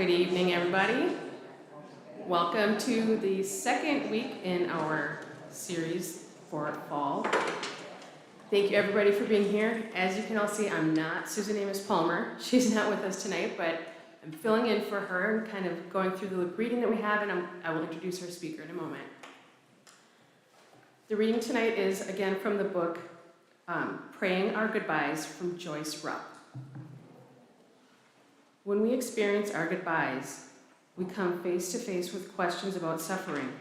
Good evening, everybody. Welcome to the second week in our series for fall. Thank you, everybody, for being here. As you can all see, I'm not Susan Amos Palmer. She's not with us tonight, but I'm filling in for her and kind of going through the reading that we have, and I will introduce our speaker in a moment. The reading tonight is, again, from the book Praying Our Goodbyes from Joyce Rupp. When we experience our goodbyes, we come face to face with questions about suffering.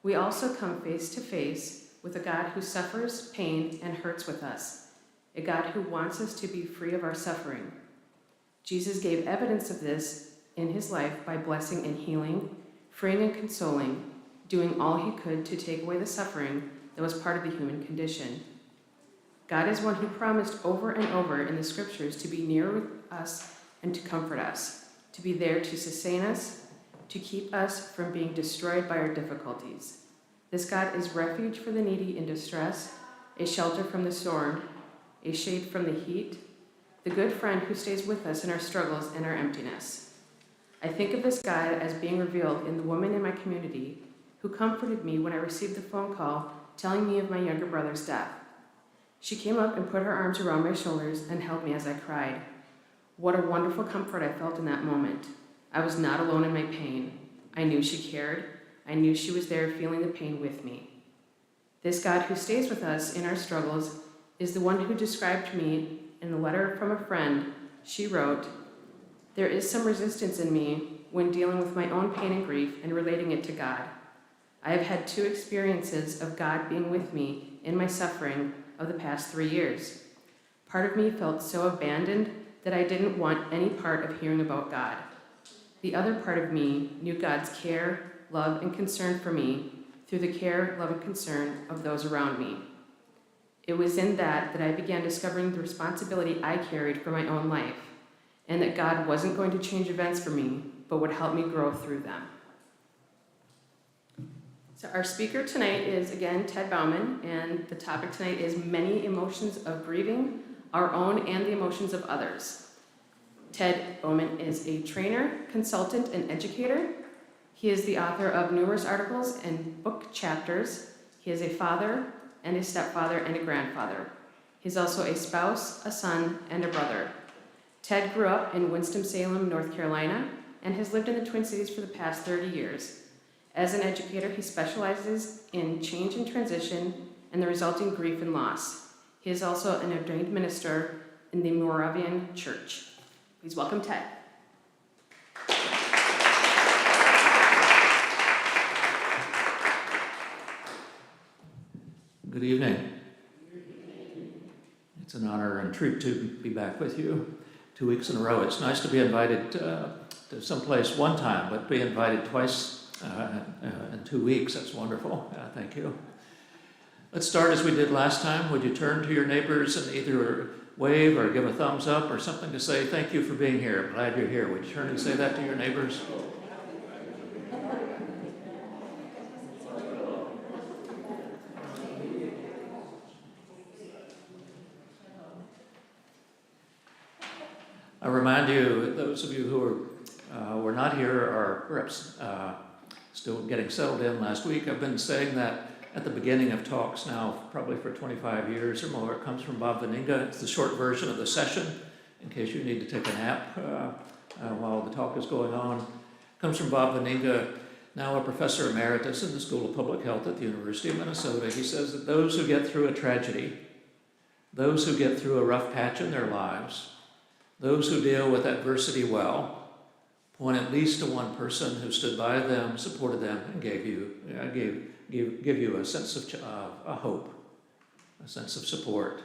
We also come face to face with a God who suffers pain and hurts with us, a God who wants us to be free of our suffering. Jesus gave evidence of this in his life by blessing and healing, freeing and consoling, doing all he could to take away the suffering that was part of the human condition. God is one who promised over and over in the scriptures to be near with us and to comfort us, to be there to sustain us, to keep us from being destroyed by our difficulties. This God is refuge for the needy in distress, a shelter from the storm, a shade from the heat, the good friend who stays with us in our struggles and our emptiness. I think of this God as being revealed in the woman in my community who comforted me when I received the phone call telling me of my younger brother's death. She came up and put her arms around my shoulders and held me as I cried. What a wonderful comfort I felt in that moment. I was not alone in my pain. I knew she cared. I knew she was there feeling the pain with me. This God who stays with us in our struggles is the one who described to me in the letter from a friend. She wrote, "There is some resistance in me when dealing with my own pain and grief and relating it to God. I have had 2 experiences of God being with me in my suffering of the past 3 years. Part of me felt so abandoned that I didn't want any part of hearing about God. The other part of me knew God's care, love, and concern for me through the care, love, and concern of those around me. It was in that I began discovering the responsibility I carried for my own life, and that God wasn't going to change events for me, but would help me grow through them." So our speaker tonight is, again, Ted Bauman, and the topic tonight is many emotions of grieving, our own and the emotions of others. Ted Bauman is a trainer, consultant, and educator. He is the author of numerous articles and book chapters. He is a father and a stepfather and a grandfather. He's also a spouse, a son, and a brother. Ted grew up in Winston-Salem, North Carolina, and has lived in the Twin Cities for the past 30 years. As an educator, he specializes in change and transition and the resulting grief and loss. He is also an ordained minister in the Moravian Church. Please welcome Ted. Good evening. It's an honor and treat to be back with you 2 weeks in a row. It's nice to be invited to someplace one time, but be invited twice in 2 weeks. That's wonderful. Thank you. Let's start as we did last time. Would you turn to your neighbors and either wave or give a thumbs up or something to say thank you for being here. I'm glad you're here. Would you turn and say that to your neighbors? I remind you, those of you who were not here or perhaps still getting settled in last week, I've been saying that at the beginning of talks now, probably for 25 years or more. It comes from Bob Vaninga. It's the short version of the session, in case you need to take a nap while the talk is going on. It comes from Bob Vaninga, now a professor emeritus in the School of Public Health at the University of Minnesota. He says that those who get through a tragedy, those who get through a rough patch in their lives, those who deal with adversity well, point at least to one person who stood by them, supported them, and give you a sense of a hope, a sense of support.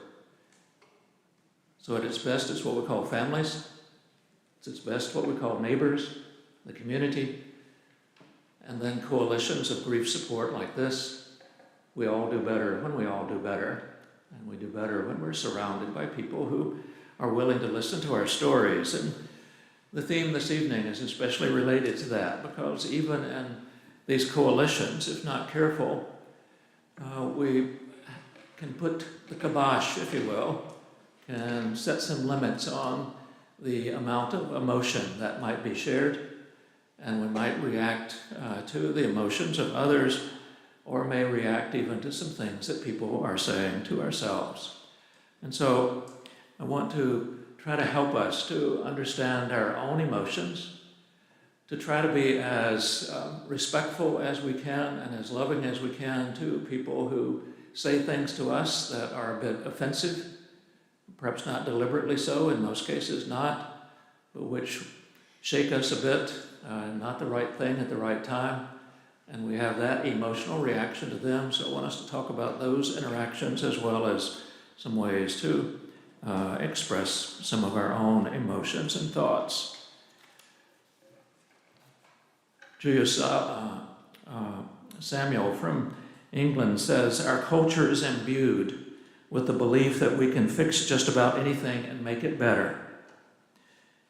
So at its best, it's what we call families. It's its best what we call neighbors, the community, and then coalitions of grief support like this. We all do better when we all do better, and we do better when we're surrounded by people who are willing to listen to our stories. And the theme this evening is especially related to that, because even in these coalitions, if not careful, we can put the kibosh, if you will, can set some limits on the amount of emotion that might be shared And we might react to the emotions of others, or may react even to some things that people are saying to ourselves. And so I want to try to help us to understand our own emotions, to try to be as respectful as we can and as loving as we can to people who say things to us that are a bit offensive, perhaps not deliberately so, in most cases not, but which shake us a bit, not the right thing at the right time, and we have that emotional reaction to them. So I want us to talk about those interactions as well as some ways to express some of our own emotions and thoughts. Julius Samuel from England says, "Our culture is imbued with the belief that we can fix just about anything and make it better.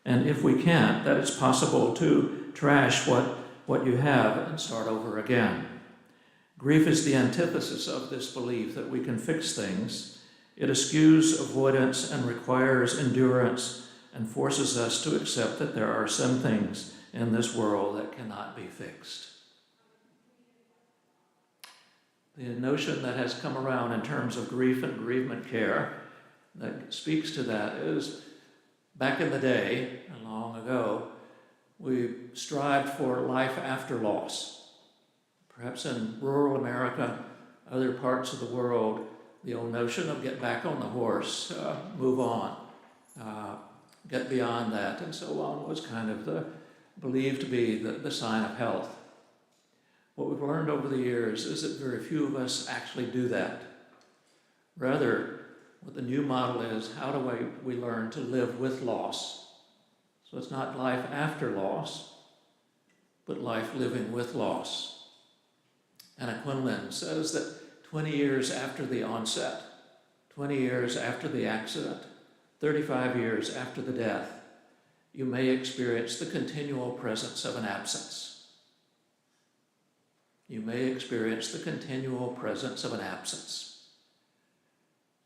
And if we can't, that it's possible to trash what you have and start over again. Grief is the antithesis of this belief that we can fix things. It eschews avoidance and requires endurance and forces us to accept that there are some things in this world that cannot be fixed." The notion that has come around in terms of grief and bereavement care that speaks to that is, back in the day, long ago, we strived for life after loss. Perhaps in rural America, other parts of the world, the old notion of get back on the horse, move on, get beyond that, and so on was kind of believed to be the sign of health. What we've learned over the years is that very few of us actually do that. Rather, what the new model is, how do we learn to live with loss? So it's not life after loss, but life living with loss. Anna Quinlan says that 20 years after the onset, 20 years after the accident, 35 years after the death, you may experience the continual presence of an absence. You may experience the continual presence of an absence.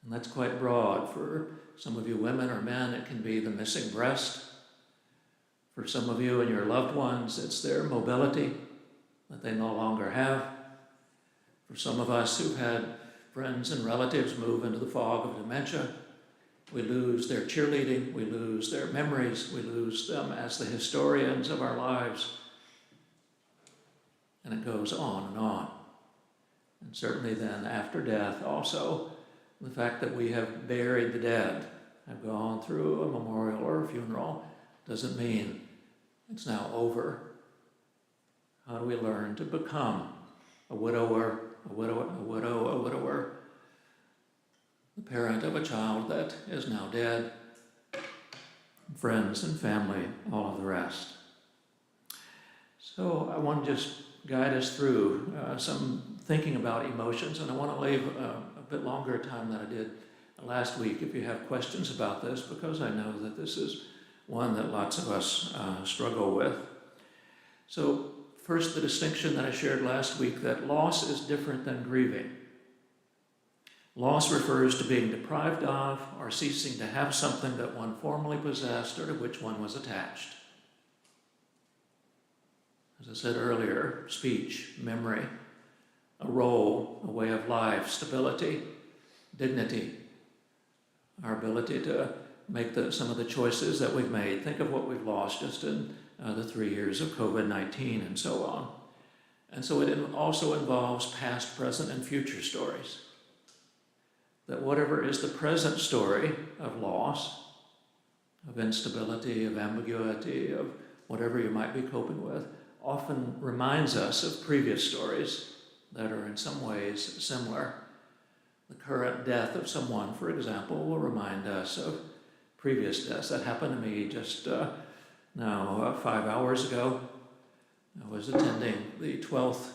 And that's quite broad. For some of you women or men, it can be the missing breast. For some of you and your loved ones, it's their mobility that they no longer have. For some of us who've had friends and relatives move into the fog of dementia, we lose their cheerleading, we lose their memories, we lose them as the historians of our lives. And it goes on and on. And certainly then after death also, the fact that we have buried the dead, have gone through a memorial or a funeral, doesn't mean it's now over. How do we learn to become a widower, a widower, the parent of a child that is now dead, friends and family, all of the rest? So I want to just guide us through some thinking about emotions, and I want to leave a bit longer time than I did last week if you have questions about this, because I know that this is one that lots of us struggle with. So first, the distinction that I shared last week, that loss is different than grieving. Loss refers to being deprived of or ceasing to have something that one formerly possessed or to which one was attached. As I said earlier, speech, memory, a role, a way of life, stability, dignity, our ability to make some of the choices that we've made. Think of what we've lost just in the 3 years of COVID-19 and so on. And so it also involves past, present, and future stories. That whatever is the present story of loss, of instability, of ambiguity, of whatever you might be coping with, often reminds us of previous stories that are in some ways similar. The current death of someone, for example, will remind us of previous deaths. That happened to me just now 5 hours ago. I was attending the 12th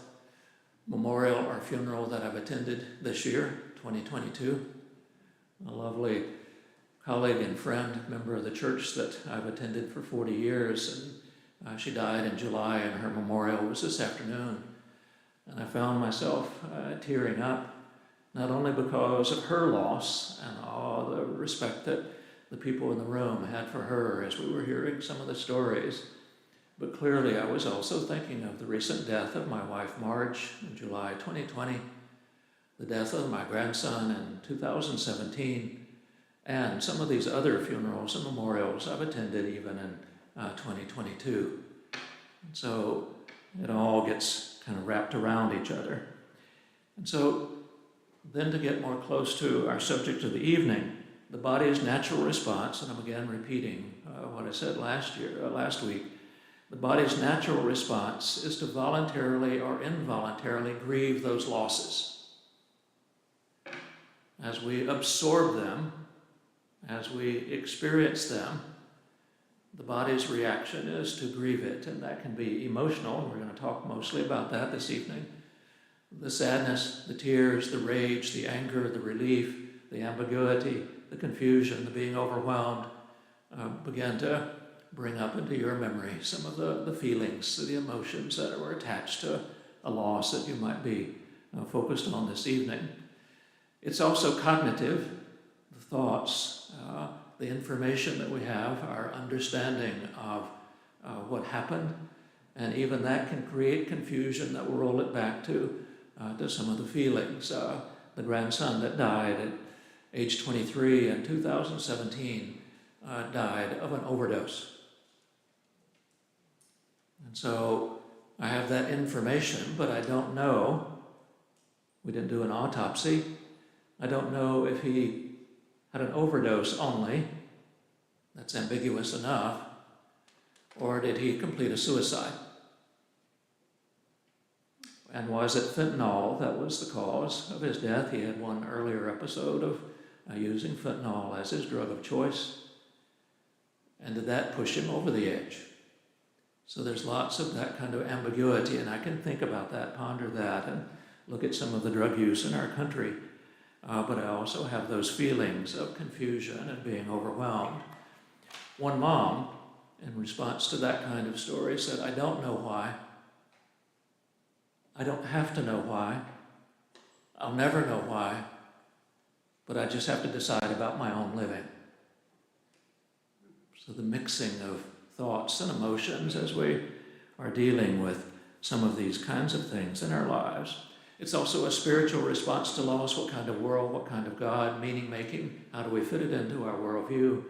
memorial or funeral that I've attended this year, 2022. A lovely colleague and friend, member of the church that I've attended for 40 years, and she died in July, and her memorial was this afternoon. And I found myself tearing up, not only because of her loss and all the respect that the people in the room had for her as we were hearing some of the stories, But clearly I was also thinking of the recent death of my wife Marge in July 2020, the death of my grandson in 2017, and some of these other funerals and memorials I've attended even in 2022. And so it all gets kind of wrapped around each other. And so then to get more close to our subject of the evening, the body's natural response, and I'm again repeating what I said last week, the body's natural response is to voluntarily or involuntarily grieve those losses. As we absorb them, as we experience them, the body's reaction is to grieve it, and that can be emotional, and we're going to talk mostly about that this evening. The sadness, the tears, the rage, the anger, the relief, the ambiguity, the confusion, the being overwhelmed, begin to bring up into your memory some of the feelings, the emotions that were attached to a loss that you might be focused on this evening. It's also cognitive, the thoughts, the information that we have, our understanding of what happened, and even that can create confusion that will roll it back to some of the feelings. The grandson that died at age 23 in 2017 died of an overdose. And so I have that information, but I don't know. We didn't do an autopsy. I don't know if he had an overdose only. That's ambiguous enough. Or did he complete a suicide? And was it fentanyl that was the cause of his death? He had one earlier episode of using fentanyl as his drug of choice. And did that push him over the edge? So there's lots of that kind of ambiguity, and I can think about that, ponder that, and look at some of the drug use in our country. But I also have those feelings of confusion and being overwhelmed. One mom, in response to that kind of story, said, "I don't know why. I don't have to know why. I'll never know why, but I just have to decide about my own living." So the mixing of thoughts and emotions as we are dealing with some of these kinds of things in our lives. It's also a spiritual response to loss. What kind of world, what kind of God, meaning making, how do we fit it into our worldview?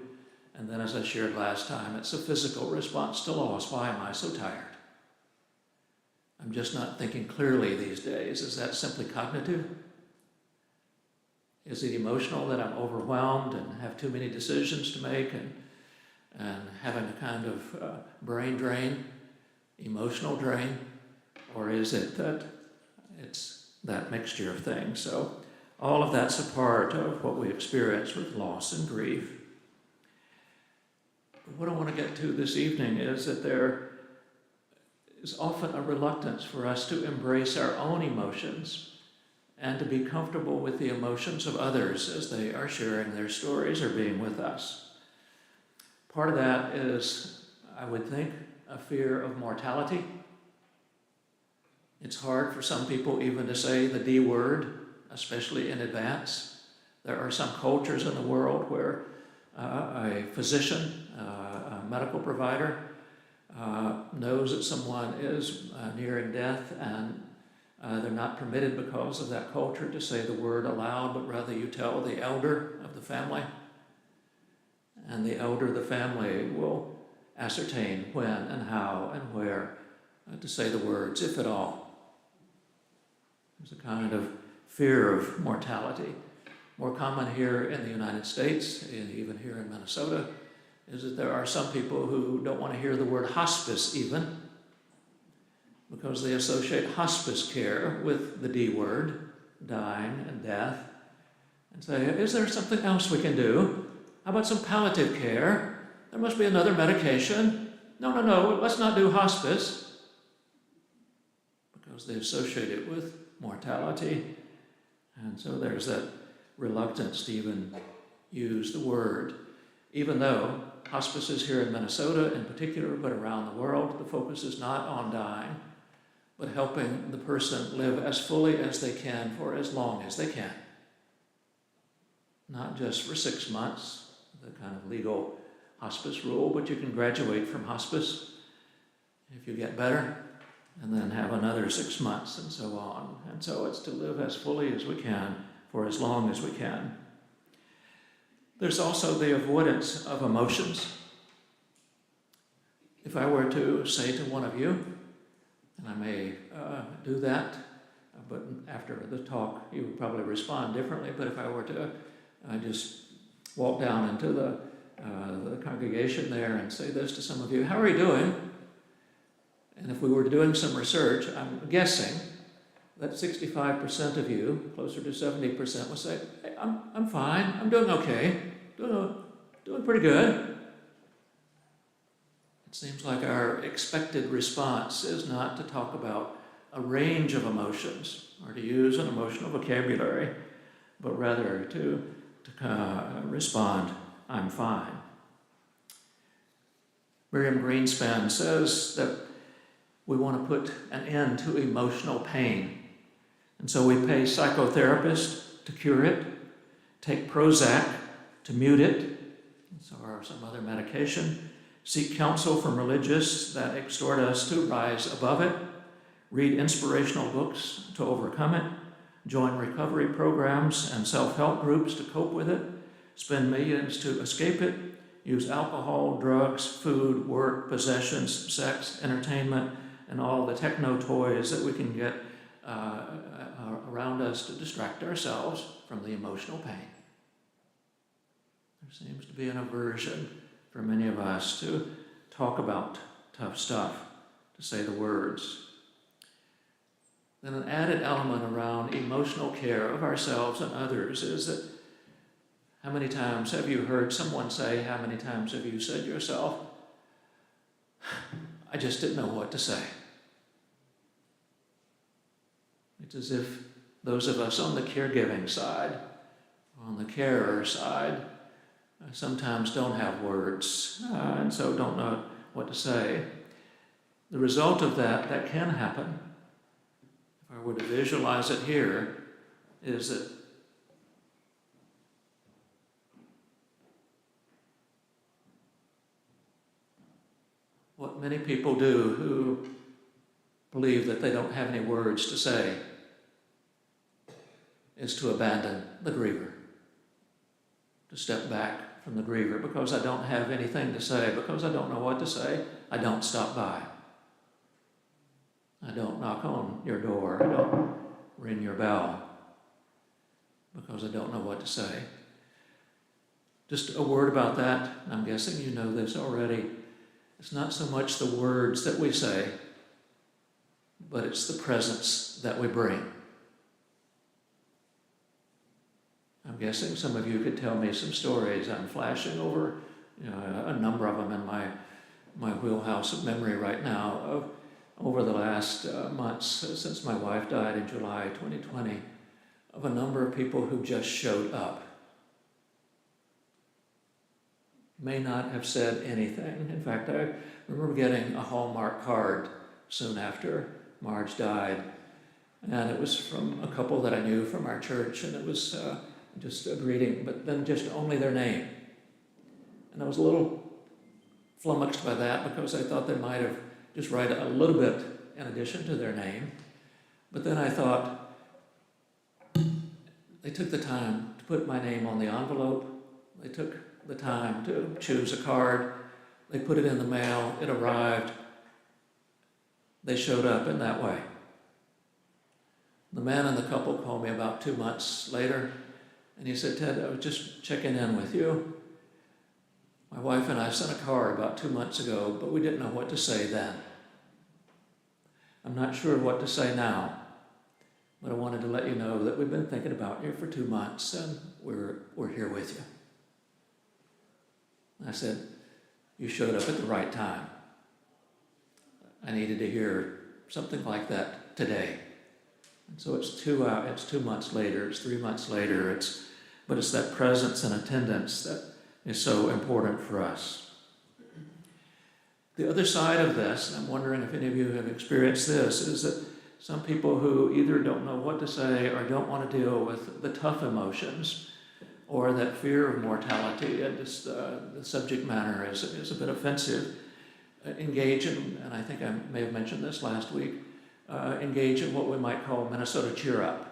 And then, as I shared last time, it's a physical response to loss. Why am I so tired? I'm just not thinking clearly these days. Is that simply cognitive? Is it emotional that I'm overwhelmed and have too many decisions to make and having a kind of brain drain, emotional drain? Or is it that it's that mixture of things? So all of that's a part of what we experience with loss and grief. But what I want to get to this evening is that there is often a reluctance for us to embrace our own emotions and to be comfortable with the emotions of others as they are sharing their stories or being with us. Part of that is, I would think, a fear of mortality. It's hard for some people even to say the D word, especially in advance. There are some cultures in the world where a physician, a medical provider, knows that someone is nearing death, and they're not permitted because of that culture to say the word aloud, but rather you tell the elder of the family, and the elder of the family will ascertain when and how and where to say the words, if at all. There's a kind of fear of mortality. More common here in the United States, and even here in Minnesota, is that there are some people who don't want to hear the word hospice even, because they associate hospice care with the D word, dying and death, and say, is there something else we can do? How about some palliative care? There must be another medication. No, let's not do hospice, because they associate it with mortality. And so there's that reluctance to even use the word, even though hospice is here in Minnesota in particular, but around the world, the focus is not on dying, but helping the person live as fully as they can for as long as they can. Not just for 6 months, the kind of legal hospice rule, but you can graduate from hospice if you get better, and then have another 6 months and so on. And so it's to live as fully as we can for as long as we can. There's also the avoidance of emotions. If I were to say to one of you, and I may do that, but after the talk you would probably respond differently, but if I were to just walk down into the congregation there and say this to some of you, how are you doing? And if we were doing some research, I'm guessing that 65% of you, closer to 70%, would say, hey, I'm fine, I'm doing okay, doing pretty good. It seems like our expected response is not to talk about a range of emotions or to use an emotional vocabulary, but rather to respond, I'm fine. Miriam Greenspan says that we want to put an end to emotional pain. And so we pay psychotherapists to cure it, take Prozac to mute it, so or some other medication, seek counsel from religious that exhort us to rise above it, read inspirational books to overcome it, join recovery programs and self-help groups to cope with it, spend millions to escape it, use alcohol, drugs, food, work, possessions, sex, entertainment, and all the techno toys that we can get around us to distract ourselves from the emotional pain. There seems to be an aversion for many of us to talk about tough stuff, to say the words. Then an added element around emotional care of ourselves and others is that how many times have you heard someone say, how many times have you said yourself, I just didn't know what to say. It's as if those of us on the caregiving side, on the carer side, sometimes don't have words and so don't know what to say. The result of that can happen, if I were to visualize it here, is that what many people do who believe that they don't have any words to say is to abandon the griever, to step back from the griever. Because I don't have anything to say, because I don't know what to say, I don't stop by. I don't knock on your door, I don't ring your bell, because I don't know what to say. Just a word about that, I'm guessing you know this already. It's not so much the words that we say, but it's the presence that we bring. I'm guessing some of you could tell me some stories. I'm flashing over a number of them in my wheelhouse of memory right now of over the last months since my wife died in July 2020, of a number of people who just showed up. May not have said anything. In fact, I remember getting a Hallmark card soon after Marge died, and it was from a couple that I knew from our church, and it was just a greeting, but then just only their name. And I was a little flummoxed by that because I thought they might have just write a little bit in addition to their name. But then I thought, they took the time to put my name on the envelope. They took the time to choose a card. They put it in the mail. It arrived. They showed up in that way. The man and the couple called me about 2 months later, and he said, Ted, I was just checking in with you. My wife and I sent a card about 2 months ago, but we didn't know what to say then. I'm not sure what to say now, but I wanted to let you know that we've been thinking about you for 2 months, and we're here with you. I said, you showed up at the right time. I needed to hear something like that today. And so it's 2 months later, it's 3 months later, but it's that presence and attendance that is so important for us. The other side of this, and I'm wondering if any of you have experienced this, is that some people who either don't know what to say or don't want to deal with the tough emotions, or that fear of mortality, and just the subject matter is a bit offensive, engage in, and I think I may have mentioned this last week, engage in what we might call Minnesota cheer up.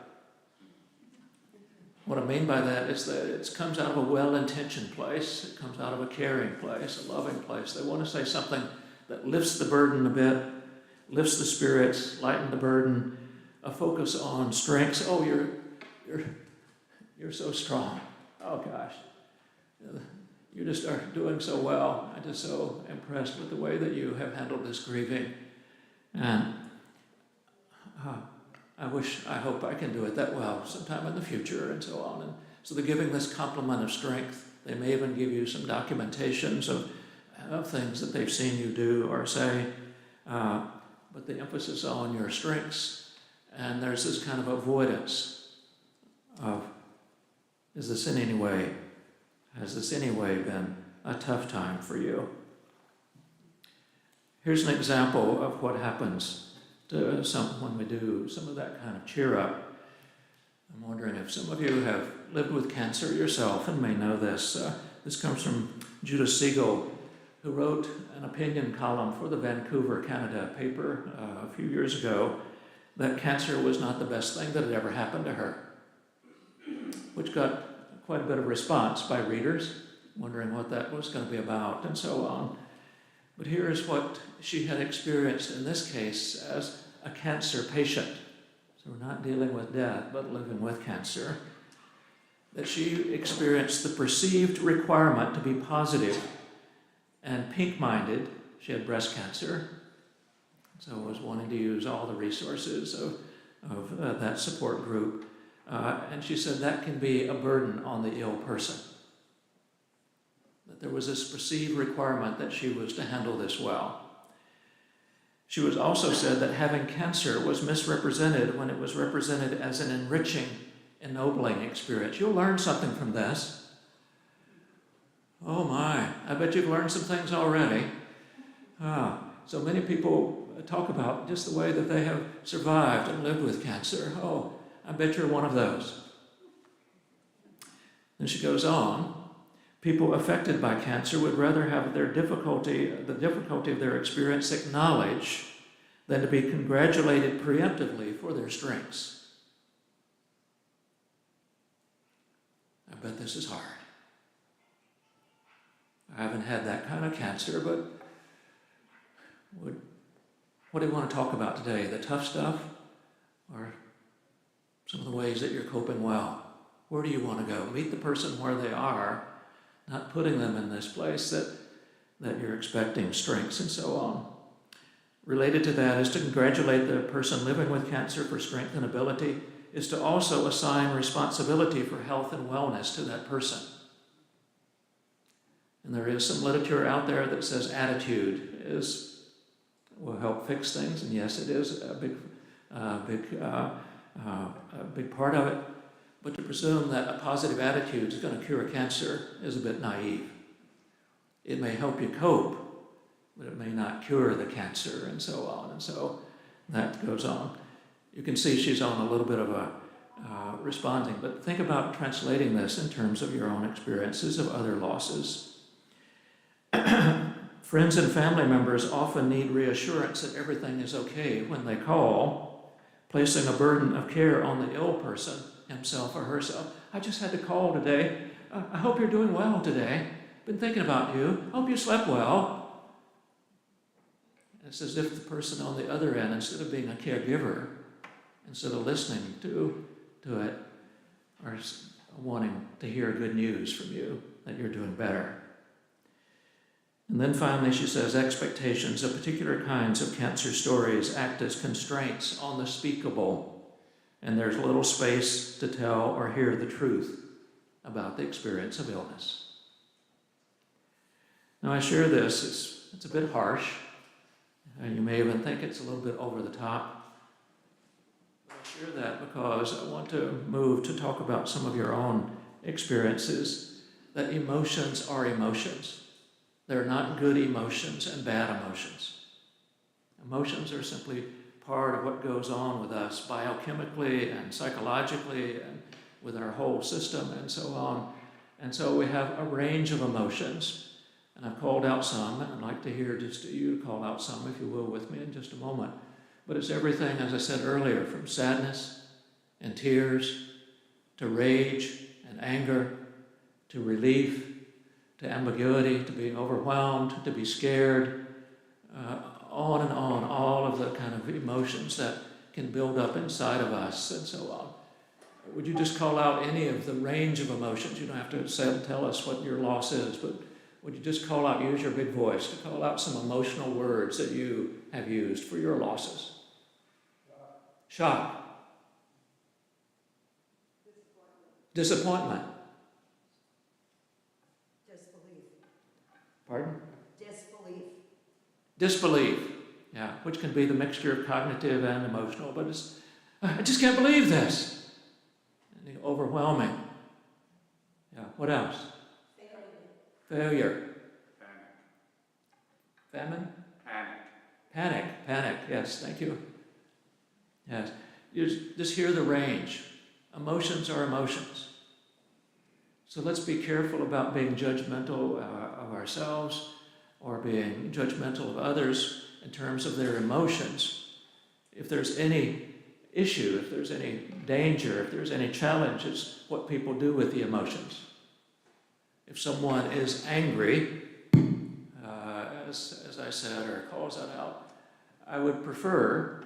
What I mean by that is that it comes out of a well-intentioned place. It comes out of a caring place, a loving place. They want to say something that lifts the burden a bit, lifts the spirits, lighten the burden, a focus on strengths. Oh, you're so strong. Oh gosh, you just are doing so well. I'm just so impressed with the way that you have handled this grieving, and I hope I can do it that well sometime in the future, and so on. And so they're giving this compliment of strength. They may even give you some documentations of things that they've seen you do or say, but the emphasis on your strengths, and there's this kind of avoidance of, has this in any way been a tough time for you? Here's an example of what happens when we do some of that kind of cheer up. I'm wondering if some of you have lived with cancer yourself and may know this. This comes from Judah Siegel, who wrote an opinion column for the Vancouver, Canada paper a few years ago, that cancer was not the best thing that had ever happened to her, which got quite a bit of response by readers, wondering what that was going to be about and so on. But here is what she had experienced in this case as a cancer patient. So we're not dealing with death, but living with cancer. That she experienced the perceived requirement to be positive and pink-minded. She had breast cancer, so was wanting to use all the resources of that support group. And she said that can be a burden on the ill person. That there was this perceived requirement that she was to handle this well. She was also said that having cancer was misrepresented when it was represented as an enriching, ennobling experience. You'll learn something from this. Oh my, I bet you've learned some things already. So many people talk about just the way that they have survived and lived with cancer. Oh, I bet you're one of those. Then she goes on. People affected by cancer would rather have the difficulty of their experience acknowledged than to be congratulated preemptively for their strengths. I bet this is hard. I haven't had that kind of cancer, but what do you want to talk about today? The tough stuff or some of the ways that you're coping well? Where do you want to go? Meet the person where they are, not putting them in this place that you're expecting strengths and so on. Related to that is to congratulate the person living with cancer for strength and ability, is to also assign responsibility for health and wellness to that person. And there is some literature out there that says attitude will help fix things, and yes, it is a big part of it. But to presume that a positive attitude is going to cure cancer is a bit naive. It may help you cope, but it may not cure the cancer and so on. And so that goes on. You can see she's on a little bit of a responding, but think about translating this in terms of your own experiences of other losses. Friends and family members often need reassurance that everything is okay when they call, placing a burden of care on the ill person, himself or herself. I just had to call today. I hope you're doing well today. Been thinking about you. Hope you slept well. It's as if the person on the other end, instead of being a caregiver, instead of listening to it, are wanting to hear good news from you, that you're doing better. And then finally she says, expectations of particular kinds of cancer stories act as constraints on the speakable, and there's little space to tell or hear the truth about the experience of illness. Now I share this, it's a bit harsh, and you may even think it's a little bit over the top. But I share that because I want to move to talk about some of your own experiences, that emotions are emotions. They're not good emotions and bad emotions. Emotions are simply part of what goes on with us biochemically and psychologically and with our whole system and so on. And so we have a range of emotions. And I've called out some, and I'd like to hear just you to call out some, if you will, with me in just a moment. But it's everything, as I said earlier, from sadness and tears to rage and anger to relief to ambiguity to being overwhelmed to be scared, on and on, all of the kind of emotions that can build up inside of us and so on. Would you just call out any of the range of emotions? You don't have to tell us what your loss is, but would you just call out, use your big voice to call out some emotional words that you have used for your losses? Shock. Disappointment. Disbelief. Pardon? Disbelief. Disbelief. Yeah, which can be the mixture of cognitive and emotional, but I just can't believe this. And overwhelming. Yeah, what else? Failure. Famine? Panic, yes, thank you. Yes, you just hear the range. Emotions are emotions. So let's be careful about being judgmental of ourselves or being judgmental of others in terms of their emotions. If there's any issue, if there's any danger, if there's any challenge, it's what people do with the emotions. If someone is angry, as I said, or calls that out, I would prefer,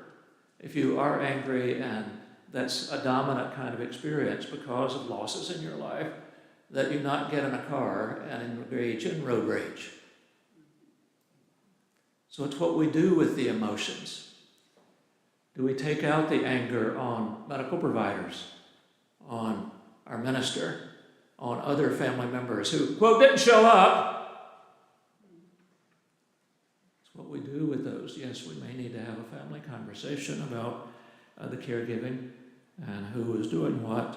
if you are angry and that's a dominant kind of experience because of losses in your life, that you not get in a car and engage in road rage. So it's what we do with the emotions. Do we take out the anger on medical providers, on our minister, on other family members who, quote, didn't show up? It's what we do with those. Yes, we may need to have a family conversation about the caregiving and who is doing what.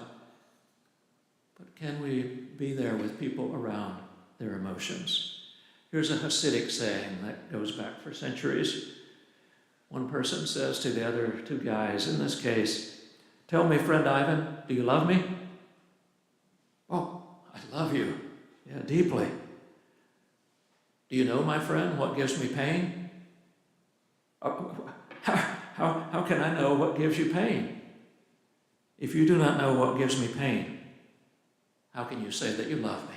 But can we be there with people around their emotions? Here's a Hasidic saying that goes back for centuries. One person says to the other two guys, in this case, tell me, friend Ivan, do you love me? Oh, I love you. Yeah, deeply. Do you know, my friend, what gives me pain? How can I know what gives you pain? If you do not know what gives me pain, how can you say that you love me?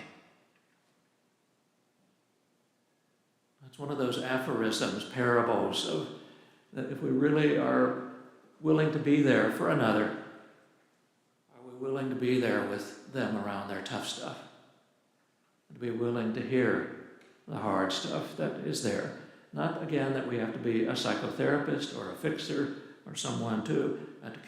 That's one of those aphorisms, parables, of that if we really are willing to be there for another, are we willing to be there with them around their tough stuff? And to be willing to hear the hard stuff that is there. Not, again, that we have to be a psychotherapist or a fixer or someone to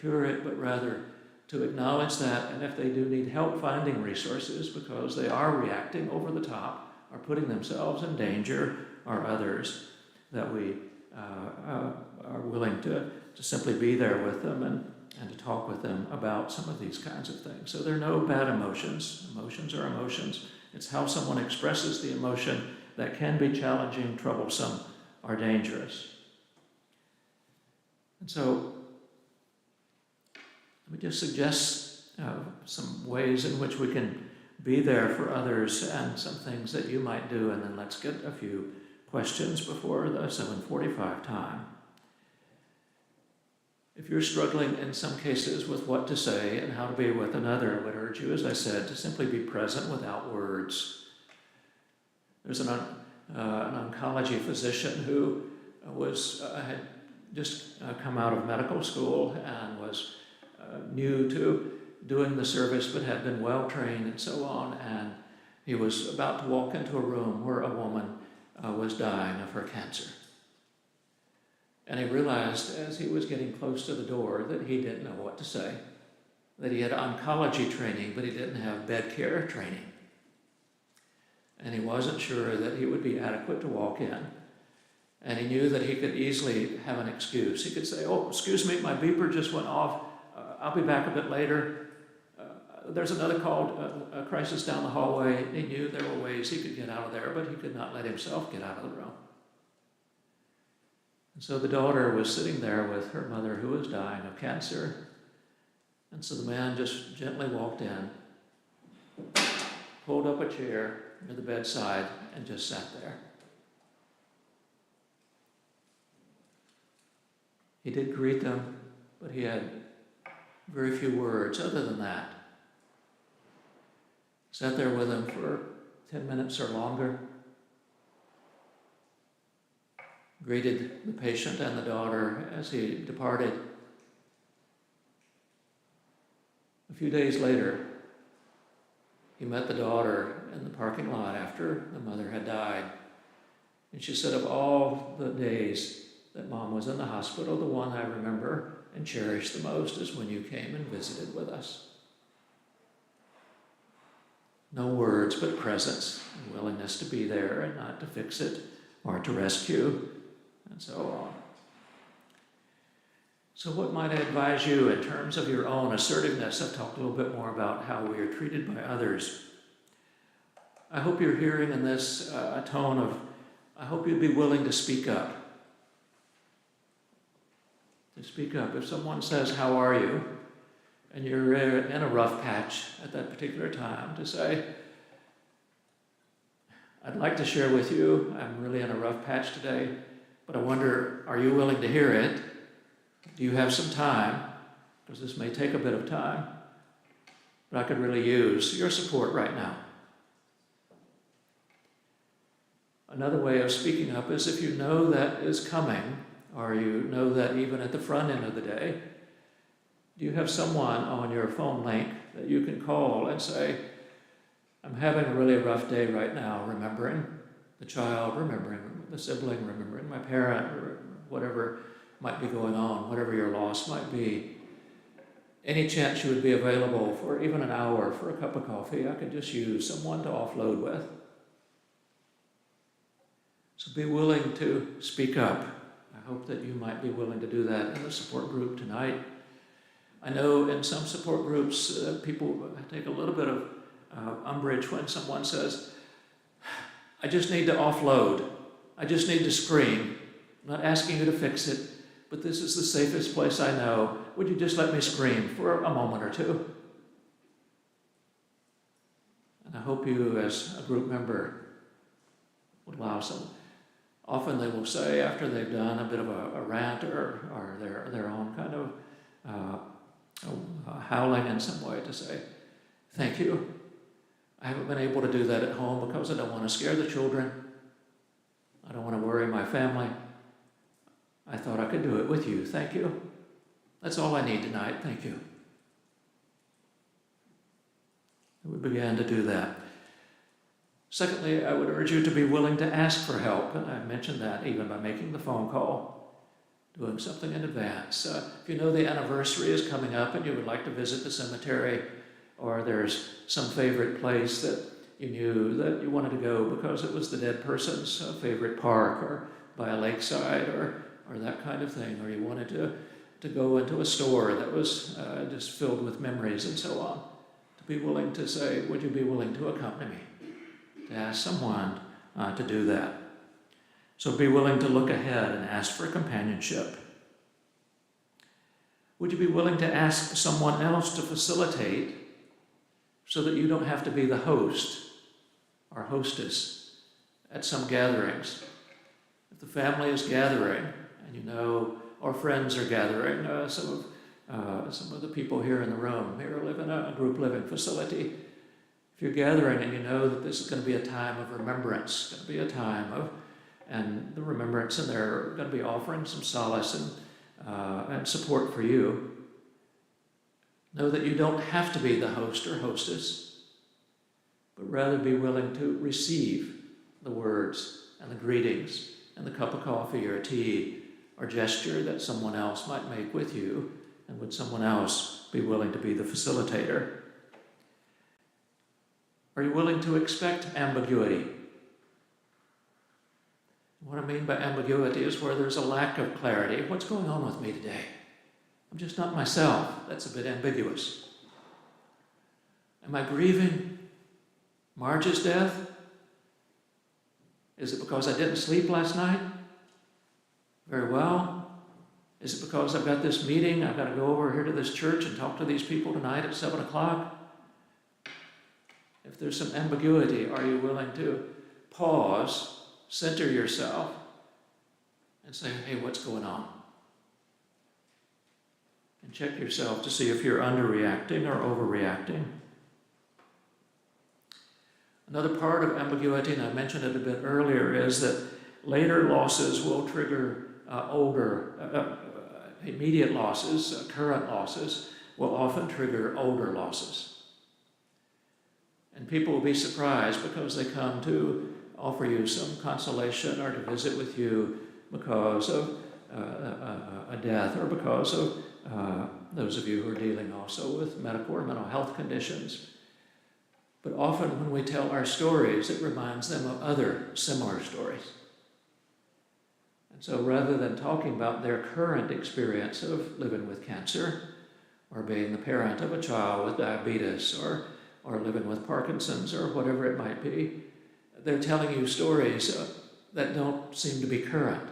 cure it, but rather to acknowledge that, and if they do need help finding resources because they are reacting over the top or putting themselves in danger or others, that we are willing to simply be there with them and to talk with them about some of these kinds of things. So there are no bad emotions. Emotions are emotions. It's how someone expresses the emotion that can be challenging, troublesome, or dangerous. And so let me just suggest some ways in which we can be there for others and some things that you might do, and then let's get a few questions before the 7:45 time. If you're struggling in some cases with what to say and how to be with another, I would urge you, as I said, to simply be present without words. There's an oncology physician who had just come out of medical school and was new to doing the service but had been well trained and so on, and he was about to walk into a room where a woman was dying of her cancer. And he realized as he was getting close to the door that he didn't know what to say, that he had oncology training, but he didn't have bed care training. And he wasn't sure that he would be adequate to walk in. And he knew that he could easily have an excuse. He could say, oh, excuse me, my beeper just went off. I'll be back a bit later. There's another call, a crisis down the hallway. He knew there were ways he could get out of there, but he could not let himself get out of the room. And so the daughter was sitting there with her mother who was dying of cancer. And so the man just gently walked in, pulled up a chair, near the bedside and just sat there. He did greet them, but he had very few words other than that. Sat there with them for 10 minutes or longer, greeted the patient and the daughter as he departed. A few days later, he met the daughter in the parking lot after the mother had died. And she said, of all the days that Mom was in the hospital, the one I remember and cherish the most is when you came and visited with us. No words, but presence and willingness to be there and not to fix it or to rescue, and so on. So what might I advise you in terms of your own assertiveness? I've talked a little bit more about how we are treated by others. I hope you're hearing in this a tone of, I hope you'd be willing to speak up. To speak up. If someone says, how are you? And you're in a rough patch at that particular time, to say, I'd like to share with you, I'm really in a rough patch today, but I wonder, are you willing to hear it? Do you have some time? Because this may take a bit of time, but I could really use your support right now. Another way of speaking up is if you know that is coming, or you know that even at the front end of the day, do you have someone on your phone link that you can call and say, I'm having a really rough day right now, remembering the child, remembering the sibling, remembering my parent, or whatever might be going on, whatever your loss might be. Any chance you would be available for even an hour for a cup of coffee, I could just use someone to offload with. So be willing to speak up. I hope that you might be willing to do that in the support group tonight. I know in some support groups, people take a little bit of umbrage when someone says, I just need to offload. I just need to scream. I'm not asking you to fix it, but this is the safest place I know. Would you just let me scream for a moment or two? And I hope you, as a group member, would allow some. Often they will say, after they've done a bit of a rant or their own kind of howling in some way, to say, thank you. I haven't been able to do that at home because I don't want to scare the children. I don't want to worry my family. I thought I could do it with you. Thank you. That's all I need tonight. Thank you. We began to do that. Secondly, I would urge you to be willing to ask for help, and I mentioned that even by making the phone call, doing something in advance. If you know the anniversary is coming up and you would like to visit the cemetery, or there's some favorite place that you knew that you wanted to go because it was the dead person's favorite park, or by a lakeside, or that kind of thing, or you wanted to go into a store that was just filled with memories and so on, to be willing to say, would you be willing to accompany me? To ask someone to do that. So be willing to look ahead and ask for companionship. Would you be willing to ask someone else to facilitate so that you don't have to be the host or hostess at some gatherings? If the family is gathering, and you know, or friends are gathering, some of the people here in the room here live in a group living facility. If you're gathering and you know that this is going to be a time of remembrance, going to be a time of, and the remembrance in there are going to be offering some solace and support for you, know that you don't have to be the host or hostess, but rather be willing to receive the words and the greetings and the cup of coffee or tea or gesture that someone else might make with you, and would someone else be willing to be the facilitator? Are you willing to expect ambiguity? What I mean by ambiguity is where there's a lack of clarity. What's going on with me today? I'm just not myself. That's a bit ambiguous. Am I grieving Marge's death? Is it because I didn't sleep last night very well? Is it because I've got this meeting, I've got to go over here to this church and talk to these people tonight at 7 o'clock? If there's some ambiguity, are you willing to pause, center yourself, and say, hey, what's going on? And check yourself to see if you're underreacting or overreacting. Another part of ambiguity, and I mentioned it a bit earlier, is that later losses will trigger immediate losses, current losses, will often trigger older losses. And people will be surprised because they come to offer you some consolation or to visit with you because of a death or because of those of you who are dealing also with medical or mental health conditions. But often when we tell our stories, it reminds them of other similar stories. And so rather than talking about their current experience of living with cancer or being the parent of a child with diabetes or living with Parkinson's or whatever it might be, they're telling you stories that don't seem to be current,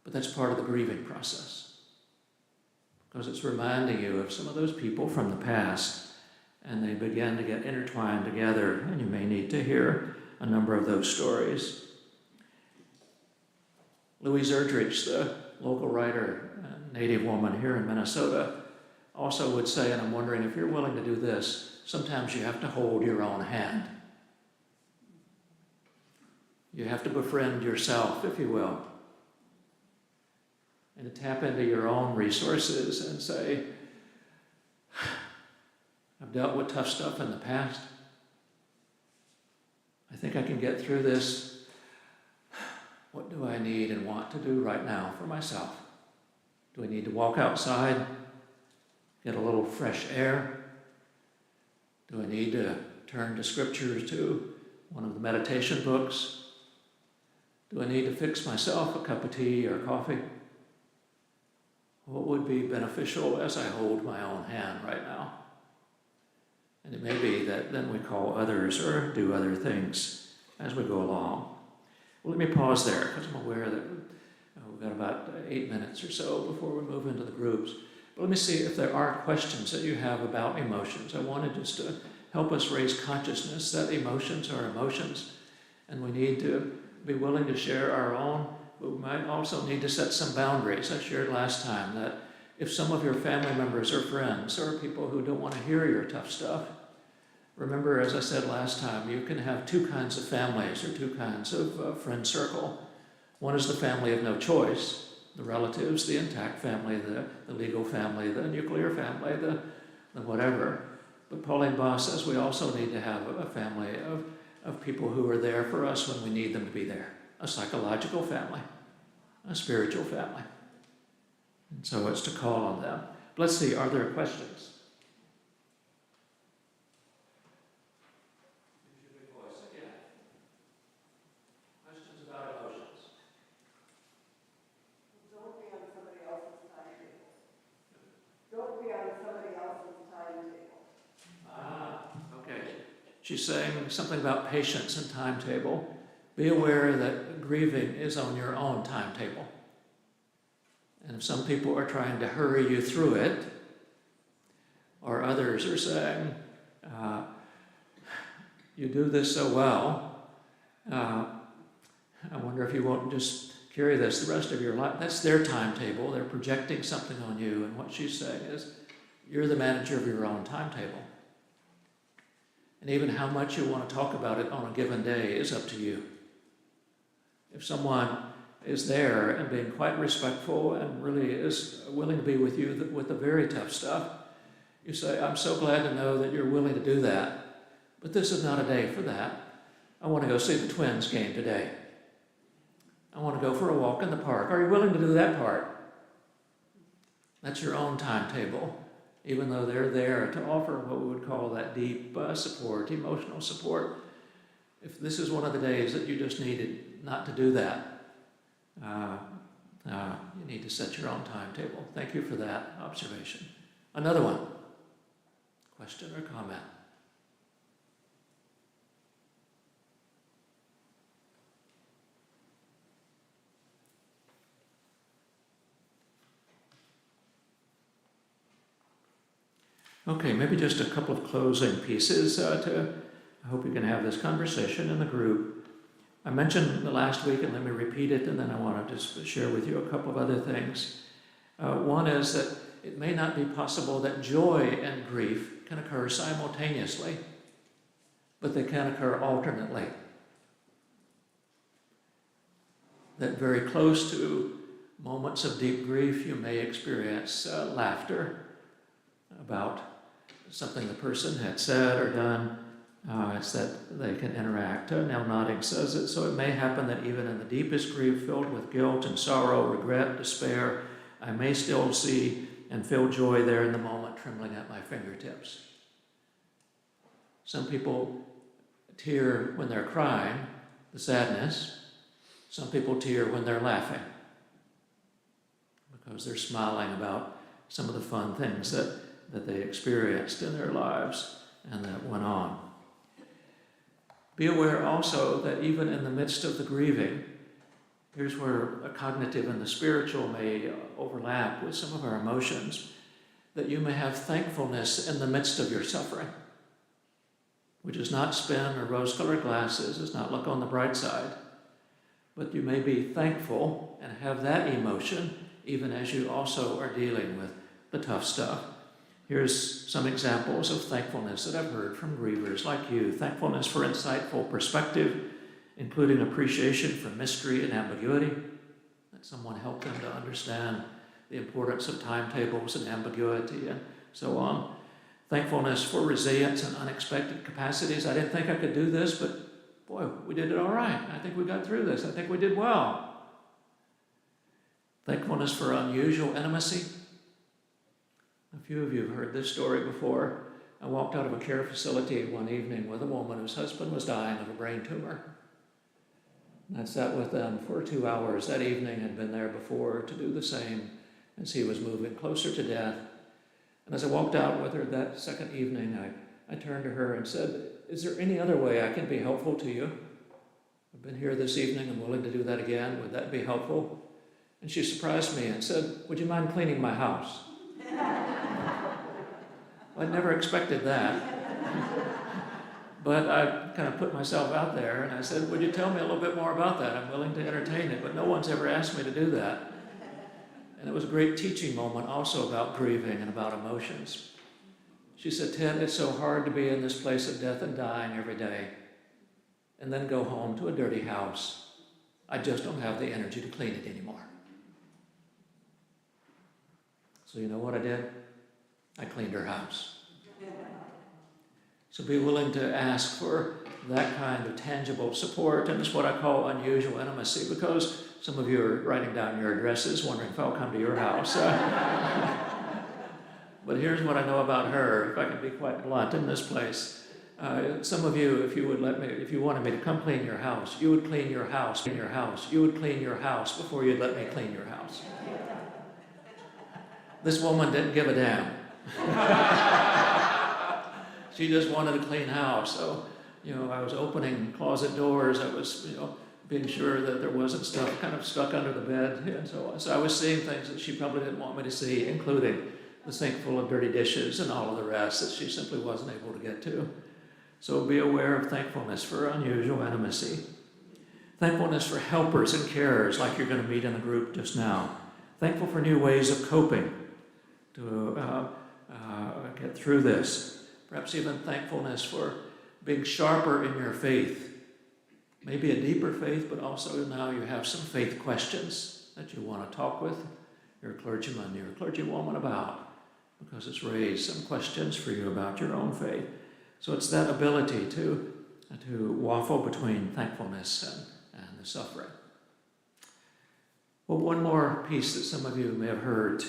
but that's part of the grieving process. Because it's reminding you of some of those people from the past, and they begin to get intertwined together, and you may need to hear a number of those stories. Louise Erdrich, the local writer, a native woman here in Minnesota, also would say, and I'm wondering if you're willing to do this, sometimes you have to hold your own hand. You have to befriend yourself, if you will, and to tap into your own resources and say, I've dealt with tough stuff in the past. I think I can get through this. What do I need and want to do right now for myself? Do I need to walk outside, get a little fresh air? Do I need to turn to scriptures, to one of the meditation books? Do I need to fix myself a cup of tea or coffee? What would be beneficial as I hold my own hand right now? And it may be that then we call others or do other things as we go along. Well, let me pause there because I'm aware that we've got about 8 minutes or so before we move into the groups. But let me see if there are questions that you have about emotions. I wanted just to help us raise consciousness that emotions are emotions, and we need to be willing to share our own, but we might also need to set some boundaries. I shared last time that if some of your family members or friends or people who don't want to hear your tough stuff, remember, as I said last time, you can have two kinds of families or two kinds of friend circle. One is the family of no choice, the relatives, the intact family, the legal family, the nuclear family, the whatever. But Pauline Boss says we also need to have a family of people who are there for us when we need them to be there. A psychological family, a spiritual family. And so it's to call on them. Let's see, are there questions? Questions about emotions? Don't be on somebody else's timetable. Don't be on somebody else's timetable. Okay. She's saying something about patience and timetable. Be aware that grieving is on your own timetable. And if some people are trying to hurry you through it, or others are saying, you do this so well, I wonder if you won't just carry this the rest of your life. That's their timetable. They're projecting something on you. And what she's saying is, you're the manager of your own timetable. And even how much you want to talk about it on a given day is up to you. If someone is there and being quite respectful and really is willing to be with you with the very tough stuff, you say, I'm so glad to know that you're willing to do that, but this is not a day for that. I want to go see the Twins game today. I want to go for a walk in the park. Are you willing to do that part? That's your own timetable, even though they're there to offer what we would call that deep support, emotional support. If this is one of the days that you just needed not to do that, you need to set your own timetable. Thank you for that observation. Another one. Question or comment? Okay, maybe just a couple of closing pieces to I hope you can have this conversation in the group. I mentioned the last week, and let me repeat it, and then I want to just share with you a couple of other things. One is that it may not be possible that joy and grief can occur simultaneously, but they can occur alternately. That very close to moments of deep grief, you may experience laughter about something the person had said or done. It's that they can interact. Now Nodding says it. So it may happen that even in the deepest grief, filled with guilt and sorrow, regret, despair, I may still see and feel joy there in the moment, trembling at my fingertips. Some people tear when they're crying, the sadness. Some people tear when they're laughing, because they're smiling about some of the fun things that they experienced in their lives and that went on. Be aware also that even in the midst of the grieving, here's where a cognitive and the spiritual may overlap with some of our emotions, that you may have thankfulness in the midst of your suffering, which is not spin or rose-colored glasses, is not look on the bright side, but you may be thankful and have that emotion even as you also are dealing with the tough stuff. Here's some examples of thankfulness that I've heard from grievers like you. Thankfulness for insightful perspective, including appreciation for mystery and ambiguity, that someone helped them to understand the importance of timetables and ambiguity and so on. Thankfulness for resilience and unexpected capacities. I didn't think I could do this, but boy, we did it all right. I think we got through this. I think we did well. Thankfulness for unusual intimacy. A few of you have heard this story before. I walked out of a care facility one evening with a woman whose husband was dying of a brain tumor. And I sat with them for 2 hours that evening. I'd been there before to do the same as he was moving closer to death. And as I walked out with her that second evening, I turned to her and said, "Is there any other way I can be helpful to you? I've been here this evening. I'm willing to do that again. Would that be helpful?" And she surprised me and said, "Would you mind cleaning my house?" I'd never expected that. But I kind of put myself out there and I said, "Would you tell me a little bit more about that? I'm willing to entertain it, but no one's ever asked me to do that." And it was a great teaching moment also about grieving and about emotions. She said, "Ted, it's so hard to be in this place of death and dying every day and then go home to a dirty house. I just don't have the energy to clean it anymore." So you know what I did? I cleaned her house. So be willing to ask for that kind of tangible support, and it's what I call unusual intimacy, because some of you are writing down your addresses, wondering if I'll come to your house. But here's what I know about her, if I can be quite blunt in this place. Some of you, if you wanted me to come clean your house, you would clean your house, you would clean your house before you'd let me clean your house. This woman didn't give a damn. She just wanted a clean house. So, I was opening closet doors. I was, being sure that there wasn't stuff kind of stuck under the bed and so on. So I was seeing things that she probably didn't want me to see, including the sink full of dirty dishes and all of the rest that she simply wasn't able to get to. So be aware of thankfulness for unusual intimacy. Thankfulness for helpers and carers like you're going to meet in the group just now. Thankful for new ways of coping to get through this. Perhaps even thankfulness for being sharper in your faith. Maybe a deeper faith, but also now you have some faith questions that you want to talk with your clergyman, your clergywoman about, because it's raised some questions for you about your own faith. So it's that ability to waffle between thankfulness and the suffering. Well, one more piece that some of you may have heard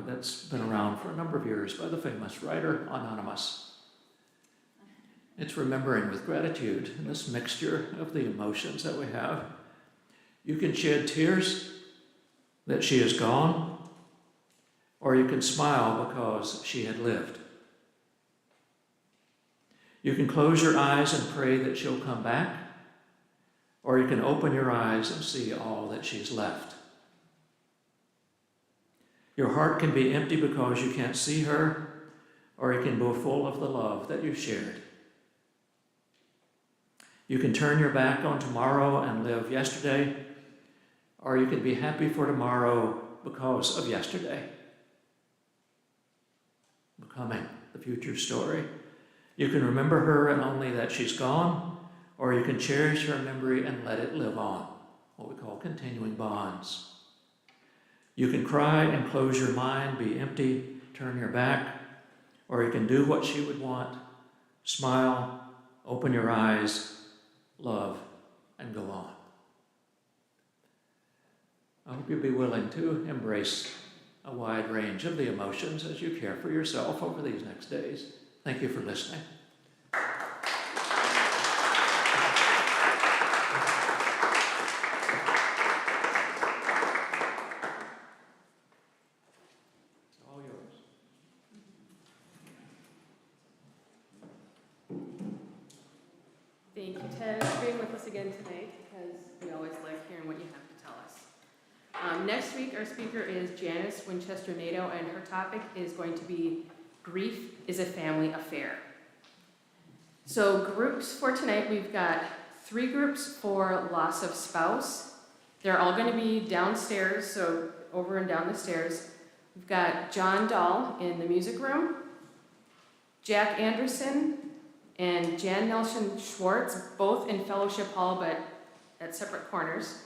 that's been around for a number of years by the famous writer Anonymous. It's remembering with gratitude in this mixture of the emotions that we have. You can shed tears that she is gone, or you can smile because she had lived. You can close your eyes and pray that she'll come back, or you can open your eyes and see all that she's left. Your heart can be empty because you can't see her, or it can be full of the love that you shared. You can turn your back on tomorrow and live yesterday, or you can be happy for tomorrow because of yesterday. Becoming the future story. You can remember her and only that she's gone, or you can cherish her memory and let it live on, what we call continuing bonds. You can cry and close your mind, be empty, turn your back, or you can do what she would want, smile, open your eyes, love, and go on. I hope you'll be willing to embrace a wide range of the emotions as you care for yourself over these next days. Thank you for listening. It's all yours. Thank you, Ted, for being with us again tonight, because we always like hearing what you have to tell us. Next week, our speaker is Janice Winchester-Nato, and her topic is going to be Grief is a Family Affair. So groups for tonight, we've got 3 groups for loss of spouse. They're all going to be downstairs, so over and down the stairs. We've got John Dahl in the music room, Jack Anderson, and Jan Nelson Schwartz, both in Fellowship Hall, but at separate corners.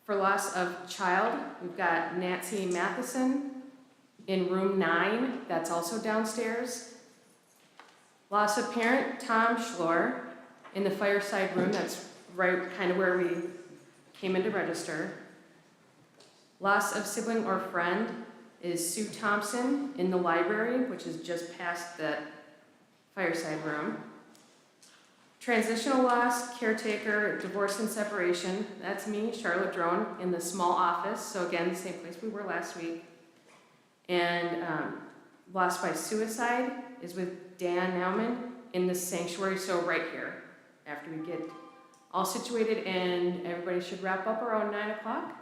For loss of child, we've got Nancy Matheson in room 9, that's also downstairs. Loss of parent, Tom Schlor in the fireside room, that's right kind of where we came in to register. Loss of sibling or friend is Sue Thompson in the library, which is just past that fireside room. Transitional loss, caretaker, divorce and separation, that's me, Charlotte Drone, in the small office, so again, the same place we were last week. And loss by suicide is with Dan Nauman in the sanctuary, so right here, after we get all situated, and everybody should wrap up around 9 o'clock.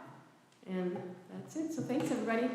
And that's it, so thanks everybody.